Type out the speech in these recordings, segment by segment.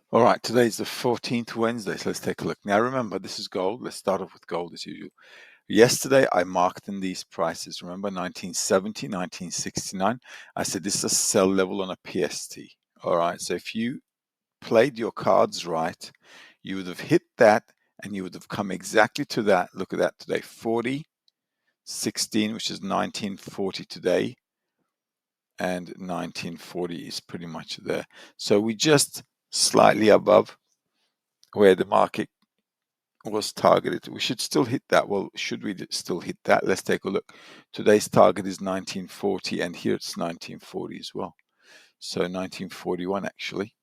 All right, today's the 14th Wednesday, so let's take a look. Now remember, this is gold. Let's start off with gold as usual. Yesterday, I marked in these prices. Remember, 1970, 1969. I said this is a sell level on a PST. All right, so if you played your cards right, you would have hit that and you would have come exactly to that. Look at that today, 40, 16, which is 1940 today, and 1940 is pretty much there. So we just slightly above where the market was targeted. We should still hit that. Well, should we still hit that? Let's take a look. Today's target is 1940, and here it's 1940 as well. So 1941 actually.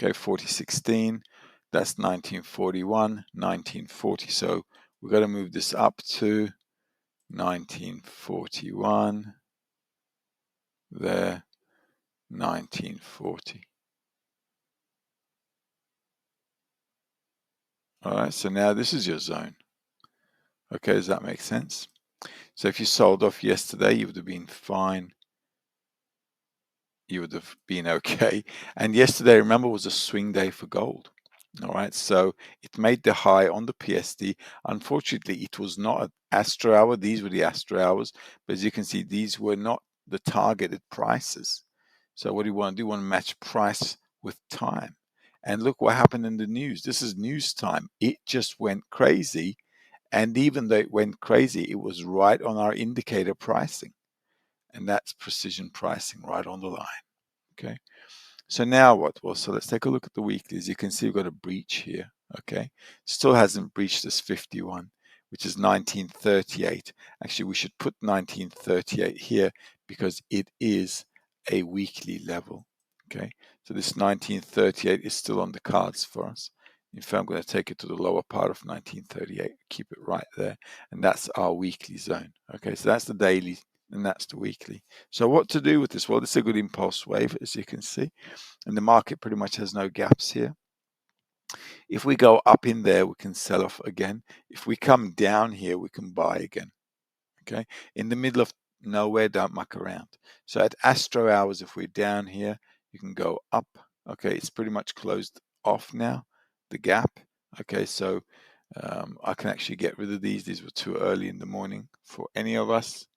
Okay, 4016. That's 1941, 1940. So we've got to move this up to 1941. There, 1940. All right, so now this is your zone. Okay, does that make sense? So if you sold off yesterday, you would have been fine. You would have been okay. And yesterday, remember, was a swing day for gold. All right, so it made the high on the PSD. Unfortunately, it was not an Astro hour. These were the Astro hours, but as you can see, these were not the targeted prices. So what do you want to do? You want to match price with time. And look what happened in the news. This is news time. It just went crazy. And even though it went crazy, it was right on our indicator pricing. And that's precision pricing right on the line. Okay. So now what? Well, so let's take a look at the weekly. As you can see, we've got a breach here. Okay. Still hasn't breached this 51, which is 1938. Actually, we should put 1938 here because it is a weekly level. Okay. So this 1938 is still on the cards for us. In fact, I'm going to take it to the lower part of 1938, keep it right there. And that's our weekly zone. Okay. So that's the daily and that's the weekly. So what to do with this? Well, this is a good impulse wave, as you can see, and the market pretty much has no gaps here. If we go up in there, we can sell off again. If we come down here, we can buy again. Okay, in the middle of nowhere, don't muck around. So at Astro hours, if we're down here, you can go up. Okay, it's pretty much closed off now, the gap. Okay, so I can actually get rid of these. These were too early in the morning for any of us,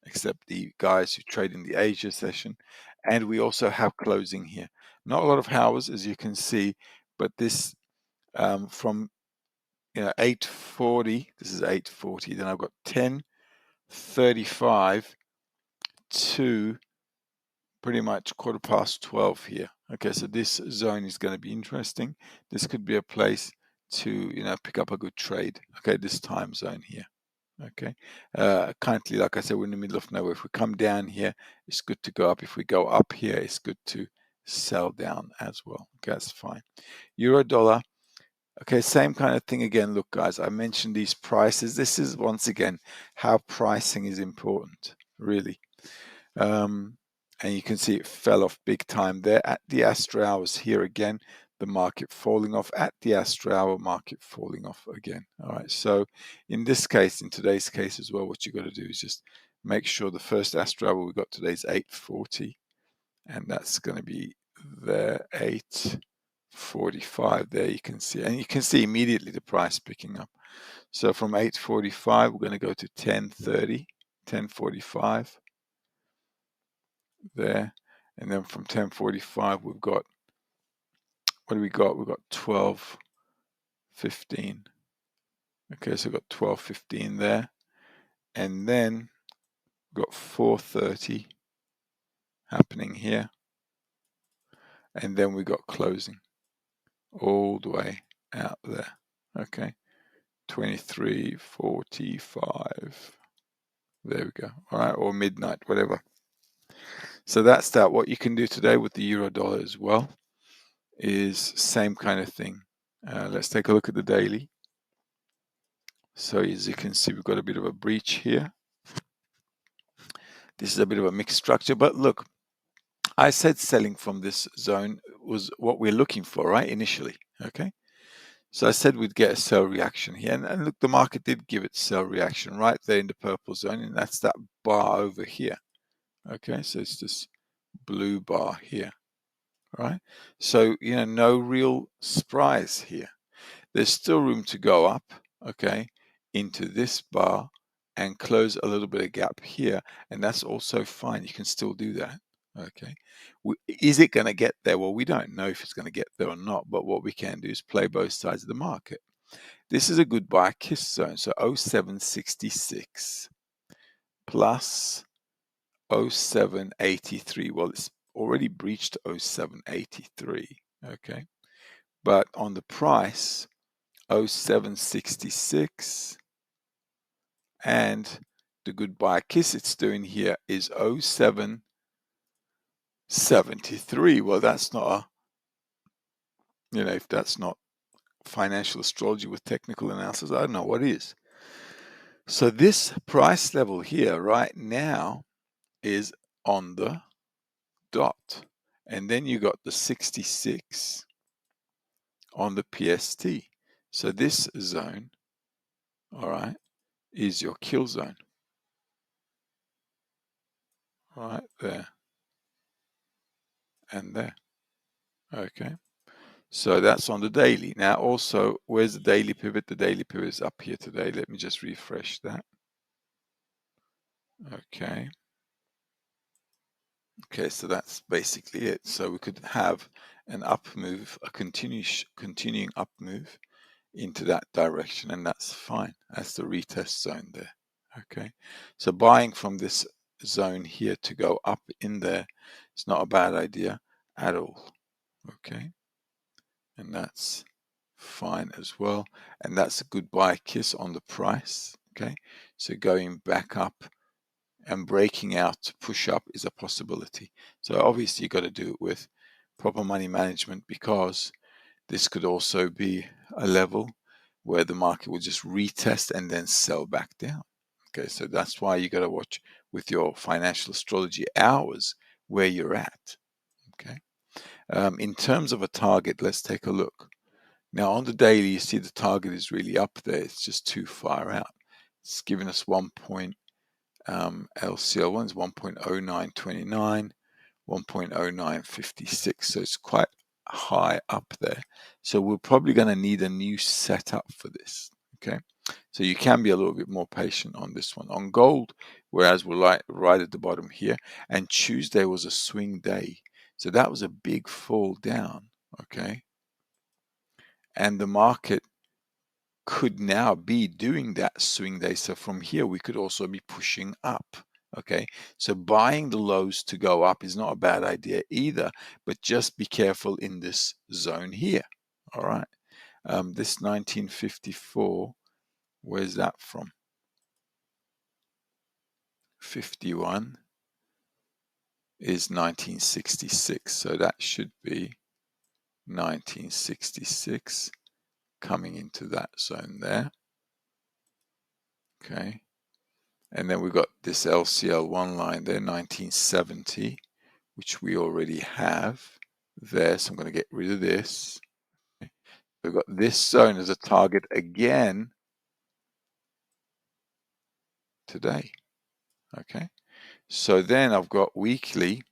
except the guys who trade in the Asia session. And we also have closing here. Not a lot of hours, as you can see, but this from 8:40, this is 8:40, then I've got 10:35 to pretty much 12:15 here. Okay, so this zone is going to be interesting. This could be a place to pick up a good trade. Okay, this time zone here. Okay, currently, like I said, we're in the middle of nowhere. If we come down here, it's good to go up. If we go up here, it's good to sell down as well. Okay, that's fine. Euro dollar. Okay, same kind of thing again. Look, guys, I mentioned these prices. This is once again how pricing is important, really. And you can see it fell off big time there at the Astro hours here again. The market falling off at the Astro hour, market falling off again. All right. So in this case, in today's case as well, what you got to do is just make sure the first Astro hour we got today is 8:40, and that's going to be there 8:45. There you can see, and you can see immediately the price picking up. So from 8:45, we're going to go to 10:30, 10:45 there, and then from 10:45 we've got, what do we got? We've got 12:15. Okay, so we've got 12:15 there, and then we've got 4:30 happening here, and then we got closing all the way out there. Okay, 23:45. There we go. All right, or midnight, whatever. So that's that. What you can do today with the euro dollar as well is same kind of thing. Let's take a look at the daily. So as you can see, we've got a bit of a breach here. This is a bit of a mixed structure, but look, I said selling from this zone was what we're looking for, right? Initially, okay? So I said we'd get a sell reaction here, and look, the market did give it sell reaction right there in the purple zone, and that's that bar over here. Okay, so it's this blue bar here. right? So, no real surprise here. There's still room to go up, okay, into this bar and close a little bit of gap here, and that's also fine. You can still do that, okay? Is it going to get there? Well, we don't know if it's going to get there or not, but what we can do is play both sides of the market. This is a good buy kiss zone, so 0766 plus 0783. Well, it's already breached 0783, okay? But on the price, 0766, and the goodbye kiss it's doing here is 0773. Well, that's not a, if that's not financial astrology with technical analysis, I don't know what is. So this price level here right now is on the dot. And then you got the 66 on the PST. So this zone, all right, is your kill zone. Right there and there. Okay. So that's on the daily. Now also, where's the daily pivot? The daily pivot is up here today. Let me just refresh that. Okay. Okay, so that's basically it. So we could have an up move, a continuing up move into that direction, and that's fine. That's the retest zone there. Okay. So buying from this zone here to go up in there is not a bad idea at all. Okay. And that's fine as well. And that's a good buy kiss on the price. Okay. So going back up and breaking out to push up is a possibility. So obviously you got to do it with proper money management, because this could also be a level where the market will just retest and then sell back down. Okay, so that's why you got to watch with your financial astrology hours where you're at. Okay, in terms of a target, let's take a look. Now on the daily, you see the target is really up there. It's just too far out. It's giving us 1 point. LCL1 is 1.0929, 1.0956. So it's quite high up there. So we're probably going to need a new setup for this. Okay. So you can be a little bit more patient on this one. On gold, whereas we're right at the bottom here, and Tuesday was a swing day. So that was a big fall down. Okay. And the market could now be doing that swing day. So from here, we could also be pushing up. Okay, so buying the lows to go up is not a bad idea either, but just be careful in this zone here. All right, this 1954, where's that from? 51 is 1966, so that should be 1966 coming into that zone there. Okay. And then we've got this LCL1 line there, 1970, which we already have there. So I'm going to get rid of this. We've got this zone as a target again today. Okay. So then I've got weekly.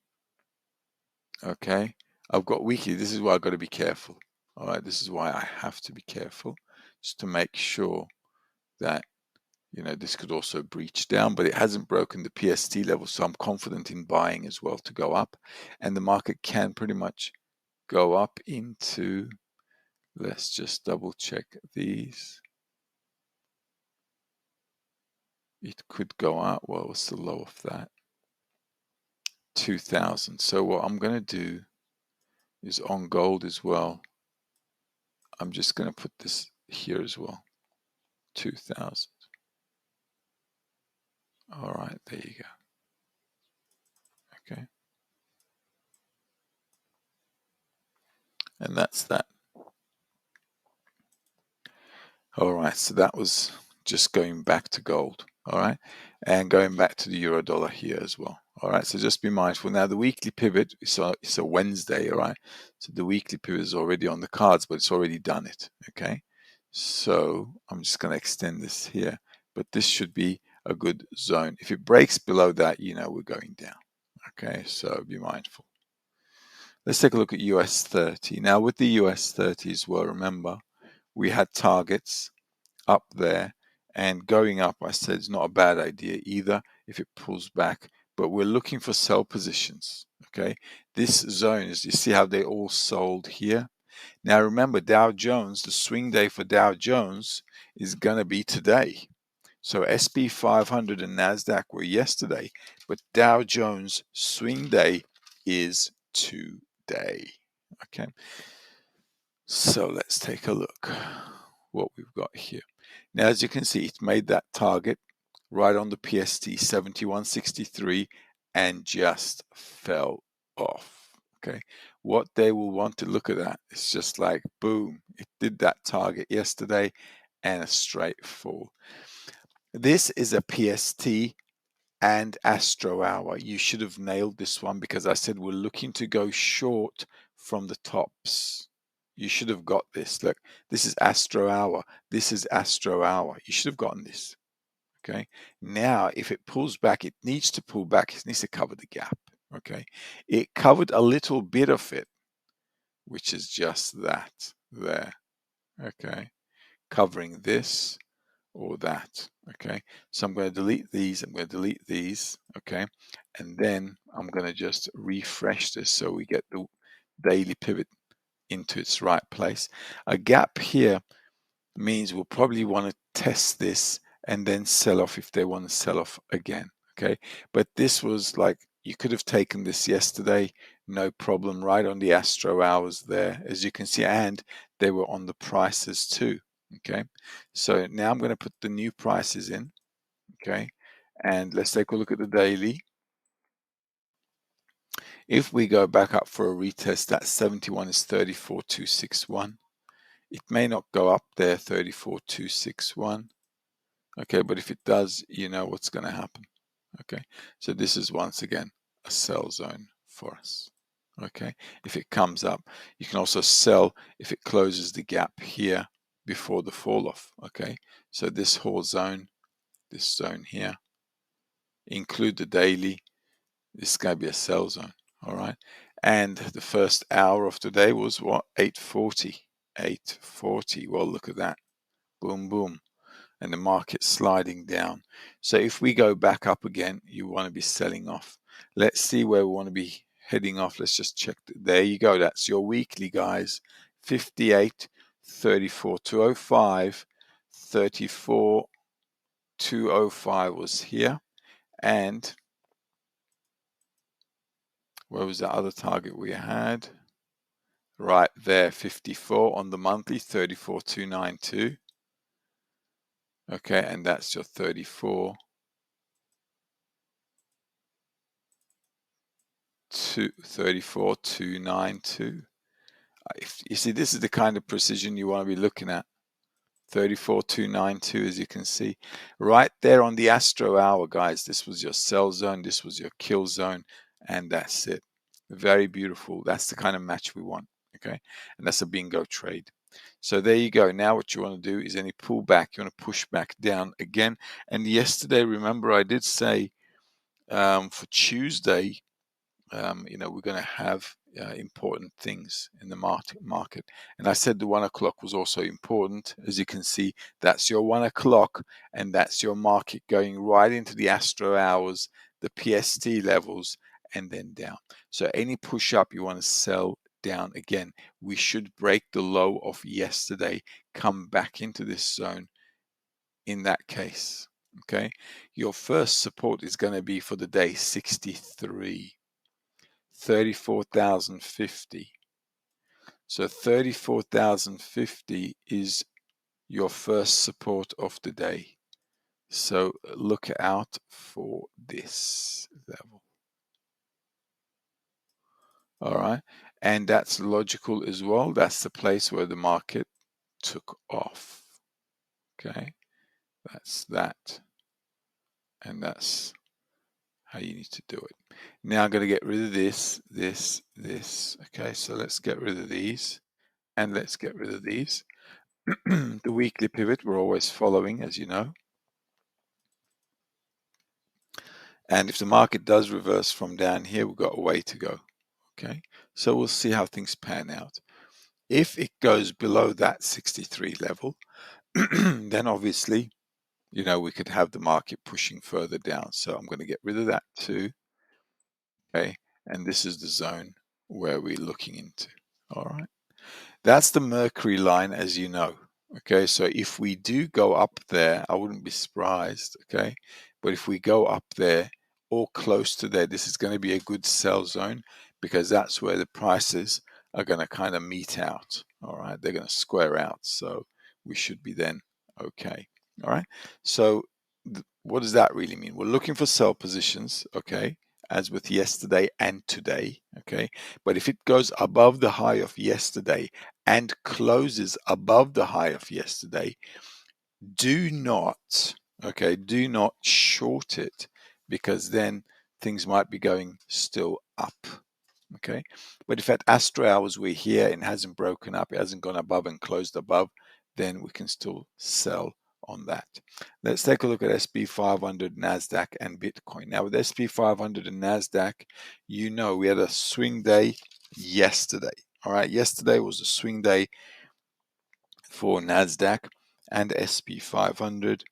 Okay. I've got weekly. This is why I've got to be careful. All right. This is why I have to be careful, just to make sure that this could also breach down, but it hasn't broken the PST level, so I'm confident in buying as well to go up. And the market can pretty much go up into, let's just double check these. It could go out, well, what's the low of that? 2000. So what I'm going to do is on gold as well. I'm just going to put this here as well. 2000. All right, there you go. Okay. And that's that. All right, so that was just going back to gold. All right, and going back to the euro dollar here as well. All right, so just be mindful. Now the weekly pivot, it's a Wednesday. All right, so the weekly pivot is already on the cards, but it's already done it. Okay, so I'm just going to extend this here, but this should be a good zone. If it breaks below that, we're going down. Okay, so be mindful. Let's take a look at US 30. Now with the US 30 as well, remember, we had targets up there, and going up, I said, is not a bad idea either if it pulls back, but we're looking for sell positions, okay? This zone is, you see how they all sold here? Now remember, Dow Jones, the swing day for Dow Jones is going to be today. So SP 500 and NASDAQ were yesterday, but Dow Jones swing day is today, okay? So let's take a look what we've got here. Now, as you can see, it made that target right on the PST 7163 and just fell off. Okay, what they will want to look at that is just like boom, it did that target yesterday and a straight fall. This is a PST and Astro hour. You should have nailed this one because I said we're looking to go short from the tops. You should have got this. Look, this is Astro hour. This is Astro hour. You should have gotten this. Okay. Now, if it pulls back, it needs to pull back. It needs to cover the gap. Okay. It covered a little bit of it, which is just that there. Okay. Covering this or that. Okay. So I'm going to delete these. I'm going to delete these. Okay. And then I'm going to just refresh this so we get the daily pivot into its right place. A gap here means we'll probably want to test this and then sell off if they want to sell off again. Okay, but this was like you could have taken this yesterday, no problem, right on the Astro hours there, as you can see, and they were on the prices too. Okay, so now I'm going to put the new prices in. Okay, and let's take a look at the daily. If we go back up for a retest, that 71 is 34,261. It may not go up there, 34,261. Okay, but if it does, you know what's going to happen. Okay, so this is once again a sell zone for us. Okay, if it comes up, you can also sell if it closes the gap here before the fall off. Okay, so this whole zone, this zone here, include the daily, this is going to be a sell zone. All right, and the first hour of today was what? 840. 840. Well, look at that. Boom, boom. And the market sliding down. So if we go back up again, you want to be selling off. Let's see where we want to be heading off. Let's just check. There you go. That's your weekly, guys. 58, 34, 205, 34, 205 was here. And where was that other target we had? Right there, 54 on the monthly, 34,292. Okay, and that's your 34. 34,292. If you see, this is the kind of precision you want to be looking at. 34,292, as you can see, right there on the Astro hour, guys. This was your sell zone, this was your kill zone, and that's it. Very beautiful. That's the kind of match we want. Okay, and that's a bingo trade. So there you go. Now what you want to do is any pullback, you want to push back down again. And yesterday, remember, I did say for Tuesday, we're going to have important things in the market. And I said the 1 o'clock was also important. As you can see, that's your 1 o'clock, and that's your market going right into the Astro hours, the PST levels, and then down. So any push up, you want to sell down again. We should break the low of yesterday, come back into this zone in that case. Okay, your first support is going to be for the day 63. 34,050. So 34,050 is your first support of the day. So look out for this level. All right. And that's logical as well. That's the place where the market took off. Okay. That's that. And that's how you need to do it. Now I'm going to get rid of this. Okay. So let's get rid of these. And let's get rid of these. The weekly pivot we're always following, as you know. And if the market does reverse from down here, we've got a way to go. Okay, So we'll see how things pan out. If it goes below that 63 level, then obviously, we could have the market pushing further down. So I'm going to get rid of that too. Okay. And this is the zone where we're looking into. All right. That's the Mercury line, as you know. Okay. So if we do go up there, I wouldn't be surprised. Okay. But if we go up there or close to there, this is going to be a good sell zone because that's where the prices are going to kind of meet out. All right. They're going to square out. So we should be then okay. All right. So what does that really mean? We're looking for sell positions. Okay. As with yesterday and today. Okay. But if it goes above the high of yesterday and closes above the high of yesterday, do not short it, because then things might be going still up. Okay. But if at Astro hours we're here and hasn't broken up, it hasn't gone above and closed above, then we can still sell on that. Let's take a look at SP 500, NASDAQ, and Bitcoin. Now with SP 500 and NASDAQ, we had a swing day yesterday. All right. Yesterday was a swing day for NASDAQ and SP 500.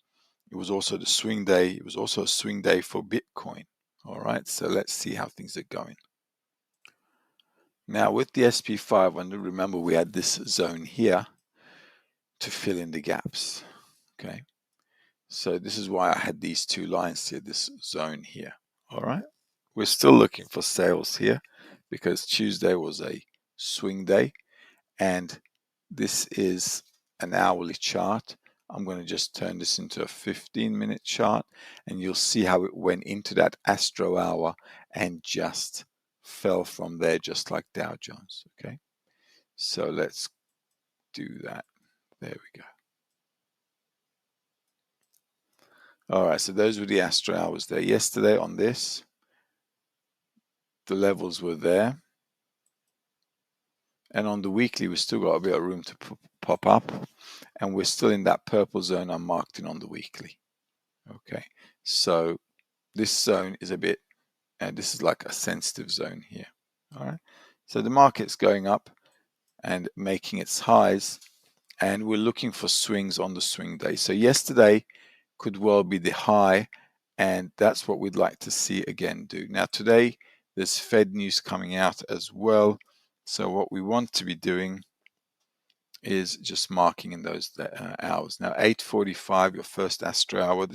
It was also the swing day. It was also a swing day for Bitcoin. All right. So let's see how things are going. Now with the SP 500, remember we had this zone here to fill in the gaps. Okay. So this is why I had these two lines here, this zone here. All right. We're still looking for sales here because Tuesday was a swing day, and this is an hourly chart. I'm going to just turn this into a 15-minute chart, and you'll see how it went into that Astro hour and just fell from there, just like Dow Jones. Okay. So let's do that. There we go. All right. So those were the Astro hours there. Yesterday on this, the levels were there. And on the weekly, we still got a bit of room to pop up. And we're still in that purple zone I'm marked in on the weekly. Okay. So this zone is a bit, and this is like a sensitive zone here. All right. So the market's going up and making its highs, and we're looking for swings on the swing day. So yesterday could well be the high, and that's what we'd like to see again do. Now today there's Fed news coming out as well. So what we want to be doing is just marking in those hours. Now 8:45, your first Astro hour.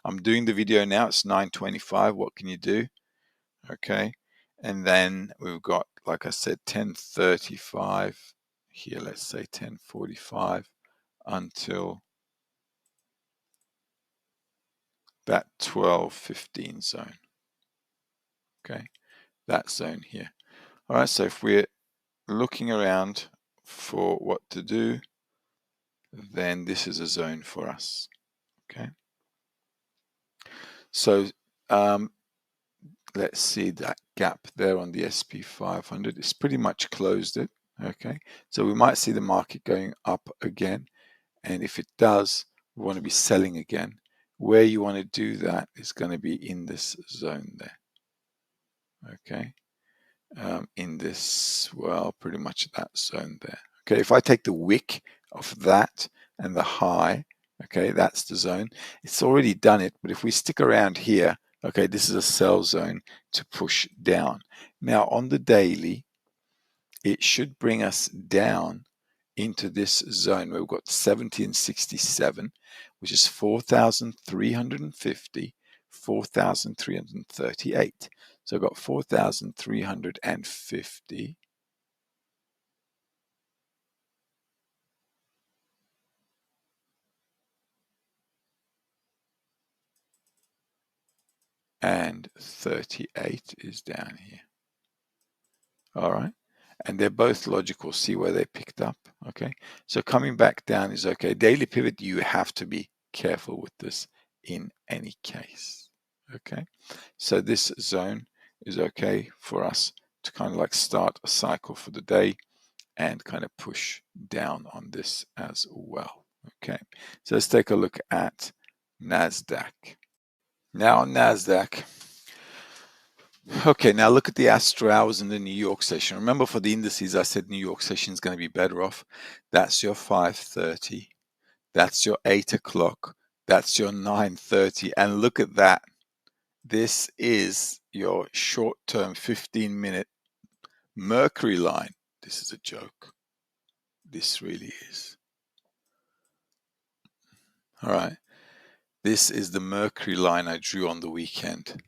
I'm doing the video now. It's 9:25. What can you do? Okay. And then we've got, like I said, 10:35 here. Let's say 10:45 until that 12:15 zone. Okay. That zone here. All right. So if we're looking around for what to do, then this is a zone for us. Okay. So let's see that gap there on the SP 500. It's pretty much closed it. Okay. So we might see the market going up again. And if it does, we want to be selling again. Where you want to do that is going to be in this zone there. Okay. In this, well, pretty much that zone there. Okay. If I take the wick of that and the high, okay, that's the zone. It's already done it. But if we stick around here, okay, this is a sell zone to push down. Now on the daily, it should bring us down into this zone where we've got 70 and 67, which is 4,350, 4,338. So I've got 4,350. And 38 is down here. All right. And they're both logical. See where they picked up. Okay. So coming back down is okay. Daily pivot, you have to be careful with this in any case. Okay. So this zone is okay for us to kind of like start a cycle for the day and kind of push down on this as well. Okay. So let's take a look at NASDAQ. Now on NASDAQ, Okay, now look at the Astro hours in the New York session. Remember, for the indices, I said New York session is going to be better off. That's your 5:30. That's your 8 o'clock. That's your 9:30. And look at that. This is your short-term 15-minute Mercury line. This is a joke. This really is. All right. This is the Mercury line I drew on the weekend.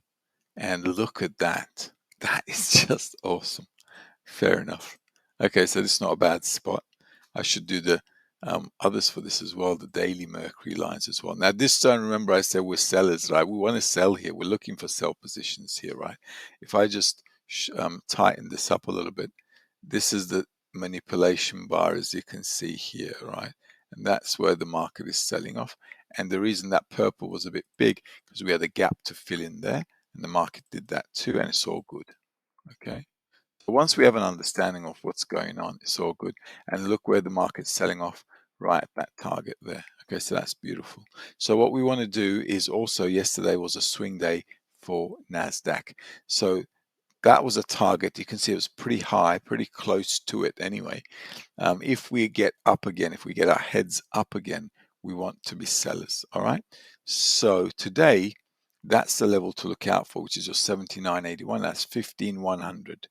And look at that. That is just awesome. Fair enough. Okay, so this is not a bad spot. I should do the others for this as well, the daily Mercury lines as well. Now, this time, remember I said we're sellers, right? We want to sell here. We're looking for sell positions here, right? If I just tighten this up a little bit, this is the manipulation bar, as you can see here, right? And that's where the market is selling off. And the reason that purple was a bit big, because we had a gap to fill in there, and the market did that too, and it's all good, okay? Once we have an understanding of what's going on, it's all good. And look where the market's selling off, right at that target there. Okay, so that's beautiful. So what we want to do is also, yesterday was a swing day for NASDAQ. So that was a target. You can see it was pretty high, pretty close to it anyway. If we get up again, if we get our heads up again, we want to be sellers, all right? So today, that's the level to look out for, which is your 79.81. That's 15,100.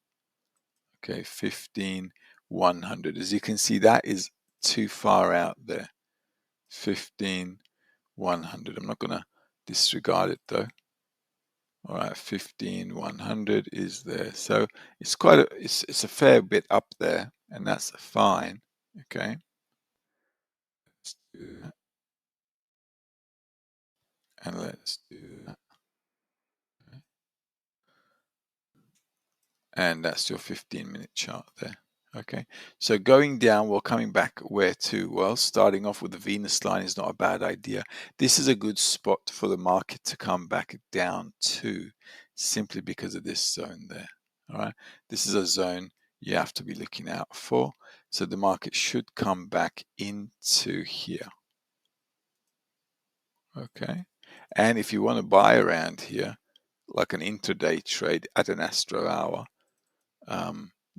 Okay, 15,100. As you can see, that is too far out there. 15,100. I'm not going to disregard it though. All right, 15,100 is there. So it's quite it's a fair bit up there, and that's fine. Okay. Let's do that. And let's do that. Okay. And that's your 15-minute chart there. Okay, so going down, well, coming back where to? Well, starting off with the Venus line is not a bad idea. This is a good spot for the market to come back down to, simply because of this zone there. All right, this is a zone you have to be looking out for. So the market should come back into here. Okay, and if you want to buy around here, like an intraday trade at an Astro hour,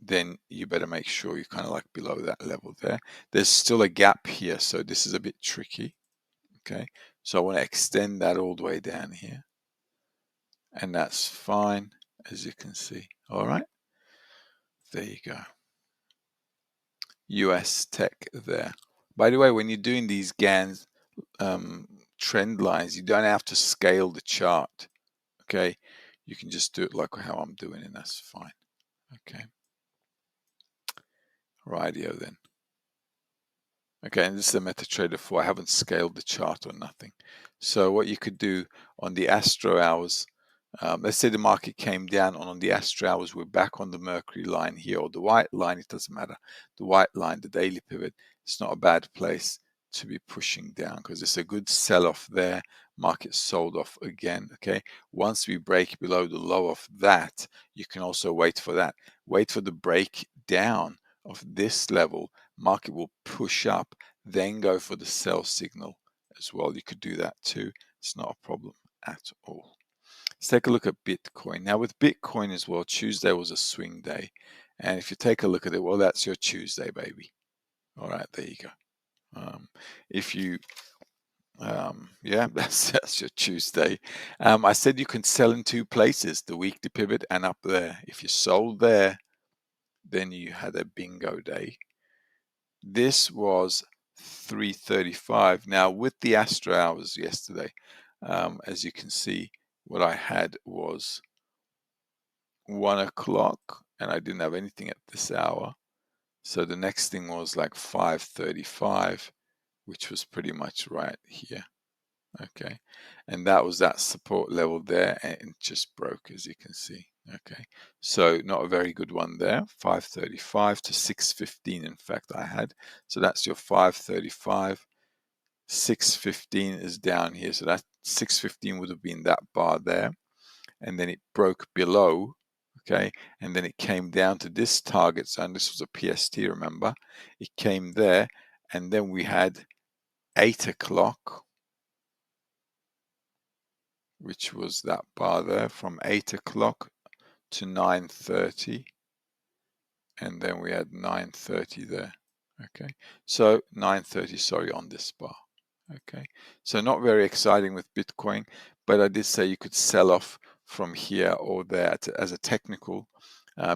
then you better make sure you're kind of like below that level there. There's still a gap here, so this is a bit tricky. Okay, so I want to extend that all the way down here, and that's fine, as you can see. All right, there you go. US tech there. By the way, when you're doing these Gann trend lines, you don't have to scale the chart. Okay, you can just do it like how I'm doing, and that's fine. Okay, rightio then. Okay, and this is a MetaTrader 4. I haven't scaled the chart or nothing. So what you could do on the Astro hours, let's say the market came down, and on the Astro hours, we're back on the Mercury line here, or the white line, it doesn't matter. The white line, the daily pivot, it's not a bad place to be pushing down, because it's a good sell-off there. Market sold off again, okay? Once we break below the low of that, you can also wait for that. Wait for the breakdown of this level. Market will push up, then go for the sell signal as well. You could do that too. It's not a problem at all. Let's take a look at Bitcoin. Now with Bitcoin as well, Tuesday was a swing day. And if you take a look at it, well, that's your Tuesday, baby. All right, there you go. If you, yeah, that's your Tuesday. I said you can sell in two places, the weekly pivot and up there. If you sold there, then you had a bingo day. This was 3:35. Now with the Astro hours yesterday, as you can see, what I had was 1 o'clock, and I didn't have anything at this hour. So the next thing was like 5:35, which was pretty much right here. Okay, and that was that support level there, and it just broke, as you can see. Okay, so not a very good one there. 5:35 to 6:15, in fact, I had. So that's your 5:35. 6:15 is down here, so that 6:15 would have been that bar there, and then it broke below. Okay, and then it came down to this target zone. This was a PST, remember? It came there, and then we had 8 o'clock, which was that bar there, from 8 o'clock to 930, and then we had 930 there. Okay, so 930, sorry, on this bar. Okay, so not very exciting with Bitcoin, but I did say you could sell off from here or there as a technical,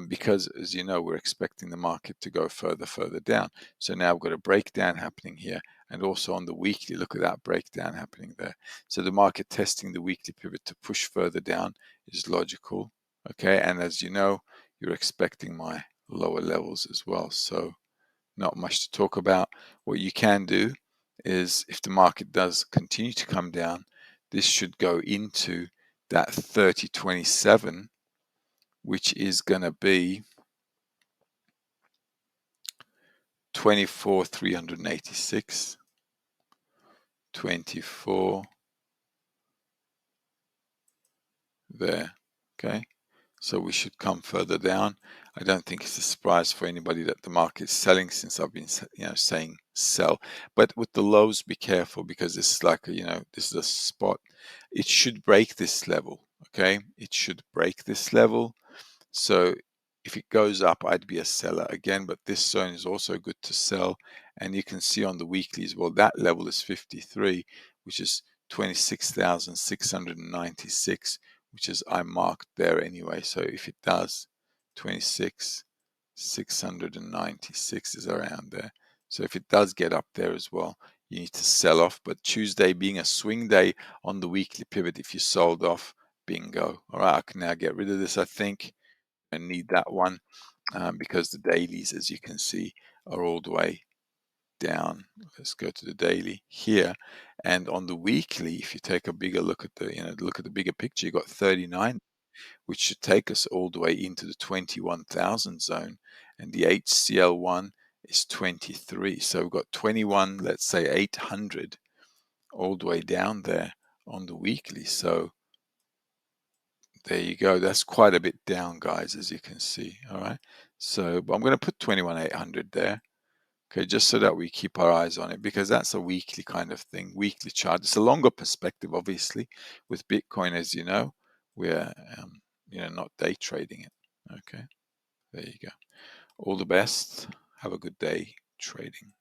because as you know, we're expecting the market to go further down. So now we've got a breakdown happening here, and also on the weekly, look at that breakdown happening there. So the market testing the weekly pivot to push further down is logical. Okay, and as you know, you're expecting my lower levels as well. So not much to talk about. What you can do is if the market does continue to come down, this should go into that 3027, which is going to be 24,386, 24 there. Okay, so we should come further down. I don't think it's a surprise for anybody that the market's selling, since I've been, saying sell. But with the lows, be careful, because this is like, this is a spot. It should break this level. Okay, it should break this level. So if it goes up, I'd be a seller again, but this zone is also good to sell. And you can see on the weeklies, well, that level is 53, which is 26,696, which is I marked there anyway. So if it does, 26,696 is around there. So if it does get up there as well, you need to sell off. But Tuesday being a swing day on the weekly pivot, if you sold off, bingo. All right, I can now get rid of this, I think. I need that one, because the dailies, as you can see, are all the way down. Let's go to the daily here, and on the weekly, if you take a bigger look at the bigger picture, you got 39, which should take us all the way into the 21,000 zone, and the HCL1 is 23. So we've got 21, let's say 800, all the way down there on the weekly. So there you go. That's quite a bit down, guys, as you can see. All right. So, but I'm going to put 21,800 there. Okay, just so that we keep our eyes on it, because that's a weekly kind of thing, weekly chart. It's a longer perspective, obviously, with Bitcoin, as you know. We're, not day trading it. Okay, there you go. All the best. Have a good day trading.